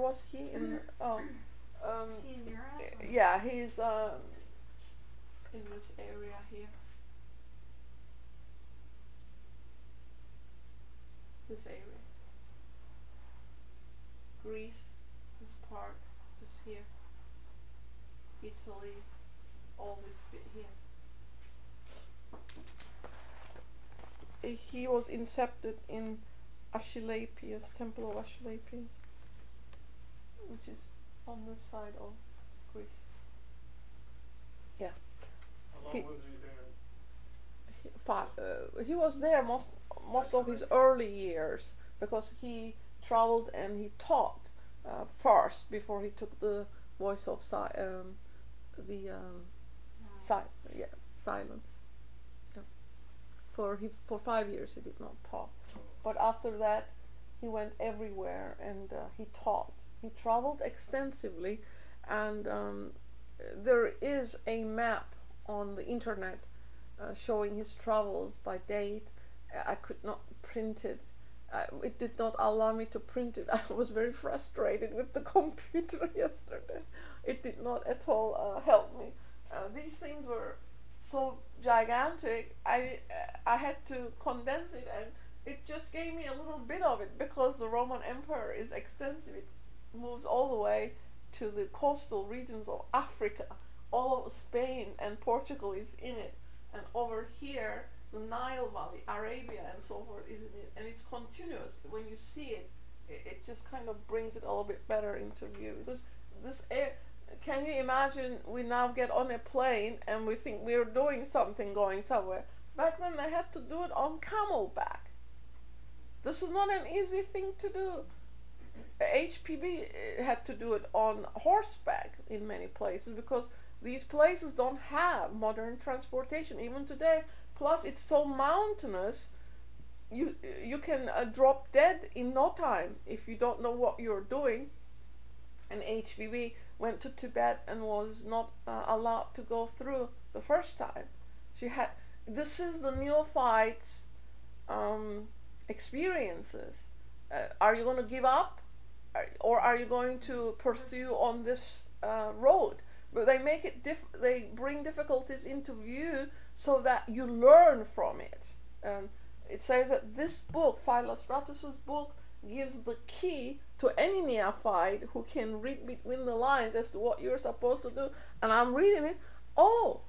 was he in? Is he in Europe? Yeah, he's in this area here. This area. Greece, this part, just here. Italy, all this bit here. He was incepted in Asclepius, Temple of Asclepius, which is on this side of Greece. Yeah. How long was he there? He was there most of his early years, because he traveled and he taught first before he took the voice of silence. Yeah. For 5 years he did not talk, but after that he went everywhere and he taught. He traveled extensively, and there is a map on the internet showing his travels by date. I could not print it. It did not allow me to print it. I was very frustrated with the computer yesterday. It did not at all help me. These things were so gigantic. I had to condense it, and it just gave me a little bit of it, because the Roman Empire is extensive. It moves all the way to the coastal regions of Africa. All of Spain and Portugal is in it, and over here the Nile Valley, Arabia and so forth is in it, and it's continuous. When you see it, it just kind of brings it a little bit better into view. Because this air, can you imagine, we now get on a plane and we think we're doing something going somewhere. Back then they had to do it on camelback. This is not an easy thing to do. HPB had to do it on horseback in many places, because these places don't have modern transportation even today. Plus it's so mountainous, you can drop dead in no time if you don't know what you're doing. And HPB went to Tibet and was not allowed to go through the first time. This is the neophytes' experiences. Are you going to give up, or are you going to pursue on this road? But they make it they bring difficulties into view so that you learn from it. It says that this book, Philostratus' book, gives the key to any neophyte who can read between the lines as to what you're supposed to do. And I'm reading it. Oh,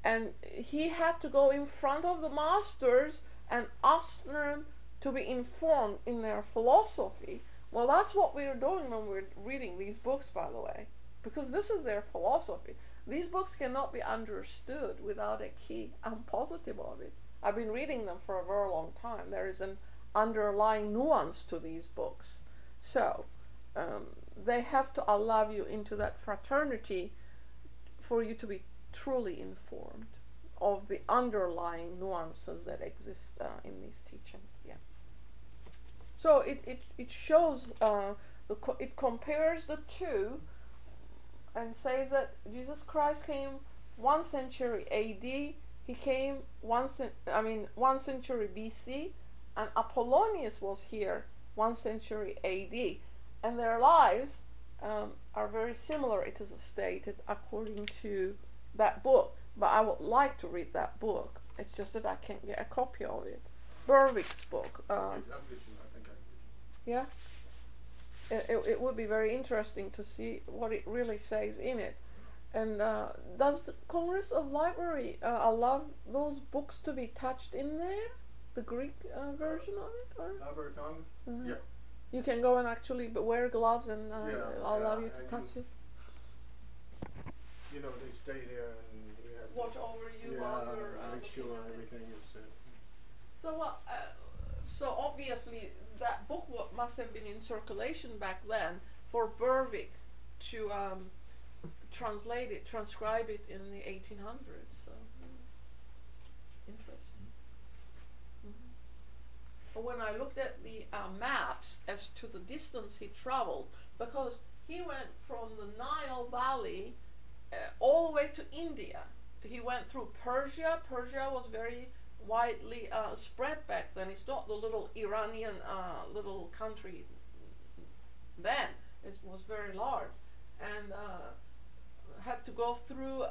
and he had to go in front of the masters and ask them to be informed in their philosophy. Well, that's what we're doing when we're reading these books, by the way, because this is their philosophy. These books cannot be understood without a key. I'm positive of it. I've been reading them for a very long time. There is an underlying nuance to these books. So they have to allow you into that fraternity for you to be truly informed of the underlying nuances that exist in these teachings. Yeah. So it shows, it compares the two, and says that Jesus Christ came 1 century AD. He came 1 century BC, and Apollonius was here 1 century AD, and their lives are very similar. It is stated according to that book, but I would like to read that book. It's just that I can't get a copy of it. Berwick's book. Yeah. It would be very interesting to see what it really says in it. And does the Congress of Library allow those books to be touched in there? The Greek version of it? Or? Library of Congress? Yeah. You can go and actually wear gloves and allow you to touch it? You know, they stay there and we have watch over you while you're make sure everything is set. So obviously that book must have been in circulation back then for Berwick to transcribe it in the 1800s. So interesting. But when I looked at the maps as to the distance he traveled, because he went from the Nile Valley all the way to India. He went through Persia. Persia was very widely spread back then. It's not the little Iranian little country then. It was very large, and had to go through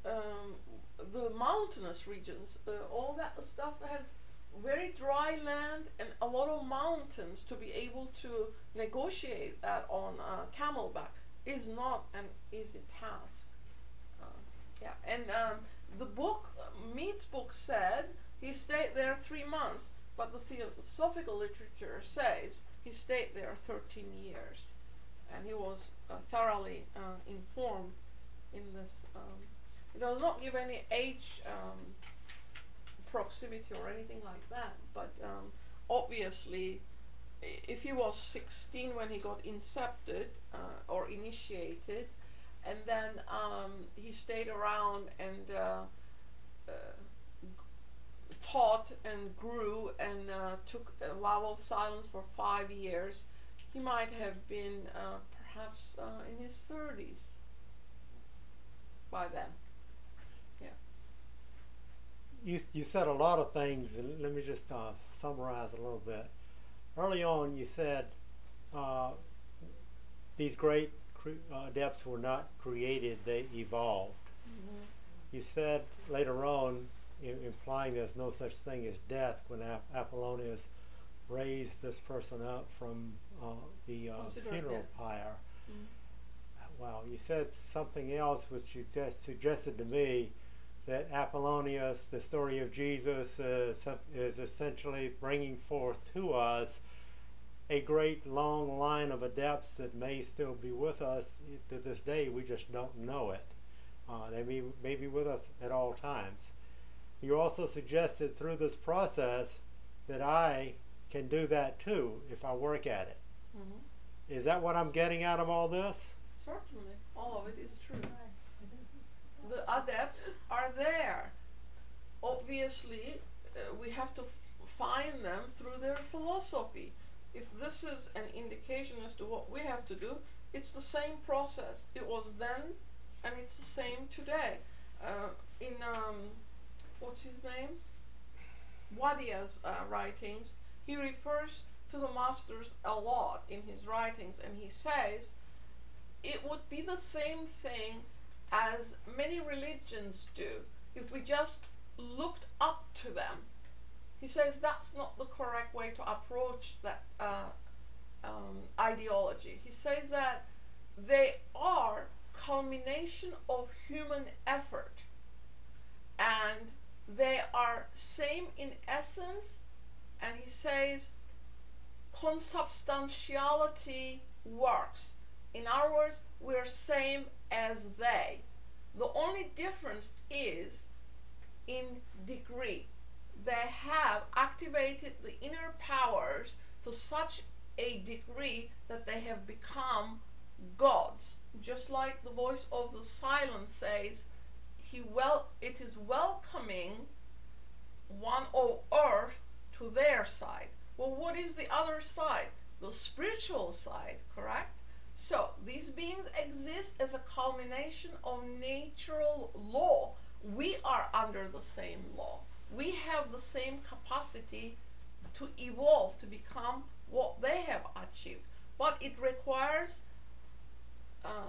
the mountainous regions. All that stuff has very dry land and a lot of mountains. To be able to negotiate that on camelback is not an easy task. Yeah, and the book, Mead's book, said he stayed there 3 months, but the philosophical literature says he stayed there 13 years, and he was thoroughly informed in this. It does not give any age proximity or anything like that, but obviously, if he was 16 when he got incepted or initiated, and then he stayed around and taught and grew and took a vow of silence for 5 years, he might have been perhaps in his 30s by then. Yeah. You said a lot of things, and let me just summarize a little bit. Early on, you said these great adepts were not created, they evolved. Mm-hmm. You said later on, implying there's no such thing as death, when Apollonius raised this person up from the funeral pyre. Mm-hmm. Wow, you said something else which you just suggested to me, that Apollonius, the story of Jesus, is essentially bringing forth to us a great long line of adepts that may still be with us to this day. We just don't know it. They may be with us at all times. You also suggested through this process that I can do that too if I work at it. Mm-hmm. Is that what I'm getting out of all this? Certainly. All of it is true. The adepts are there. Obviously, we have to find them through their philosophy. If this is an indication as to what we have to do, it's the same process. It was then, and it's the same today. In what's his name? Wadia's writings, he refers to the masters a lot in his writings, and he says it would be the same thing as many religions do if we just looked up to them. He says that's not the correct way to approach that ideology. He says that they are culmination of human effort, and they are same in essence, and he says consubstantiality works. In other words, we're same as they. The only difference is in degree. They have activated the inner powers to such a degree that they have become gods. Just like the voice of the silence says, it is welcoming one of earth to their side. Well, what is the other side? The spiritual side, correct? So these beings exist as a culmination of natural law. We are under the same law. We have the same capacity to evolve, to become what they have achieved. But it requires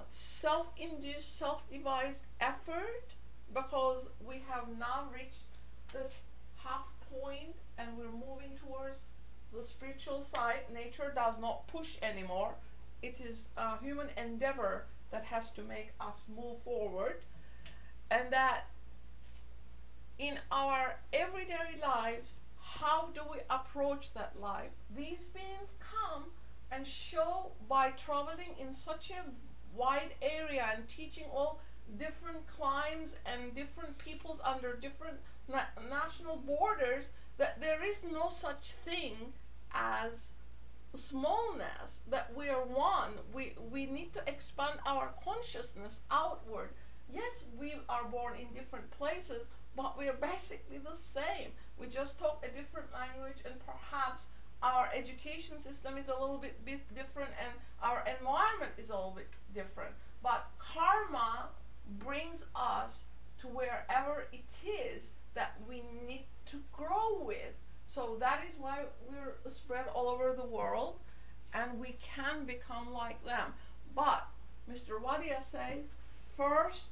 self-induced, self-devised effort, because we have now reached this half point and we're moving towards the spiritual side. Nature does not push anymore. It is a human endeavor that has to make us move forward, and that in our everyday lives, how do we approach that life? These beings come and show by traveling in such a wide area and teaching all different climes and different peoples under different national borders, that there is no such thing as smallness, that we are one. We need to expand our consciousness outward. Yes, we are born in different places, but we are basically the same. We just talk a different language, and perhaps our education system is a little bit different, and our environment is a little bit different. But karma brings us to wherever it is that we need to grow with. So that is why we're spread all over the world, and we can become like them. But Mr. Wadia says, first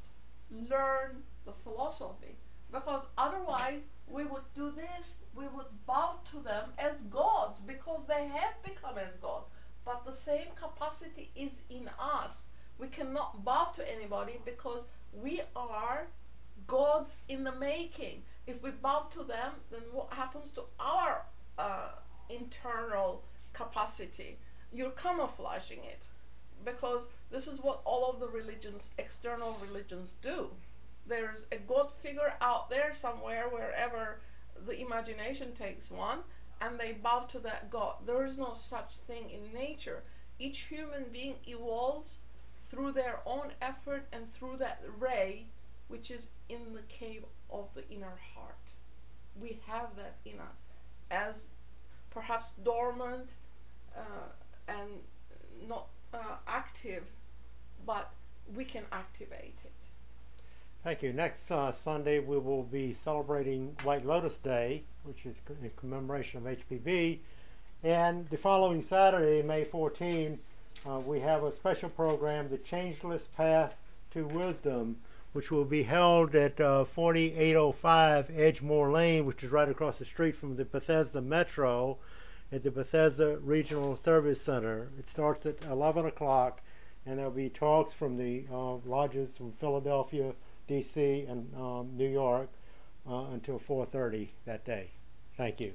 learn the philosophy, because otherwise we would do this, we would bow to them as gods, because they have become as gods. But the same capacity is in us. We cannot bow to anybody because we are gods in the making. If we bow to them, then what happens to our internal capacity? You're camouflaging it, because this is what all of the religions, external religions, do. There's a god figure out there somewhere, wherever the imagination takes one, and they bow to that god. There is no such thing in nature. Each human being evolves through their own effort and through that ray which is in the cave of the inner heart. We have that in us, as perhaps dormant and not active, but we can activate it. Thank you. Next Sunday we will be celebrating White Lotus Day, which is in commemoration of HPV. And the following Saturday, May 14, we have a special program, The Changeless Path to Wisdom, which will be held at 4805 Edgemore Lane, which is right across the street from the Bethesda Metro at the Bethesda Regional Service Center. It starts at 11 o'clock, and there'll be talks from the lodges from Philadelphia, D.C., and New York until 4:30 that day. Thank you.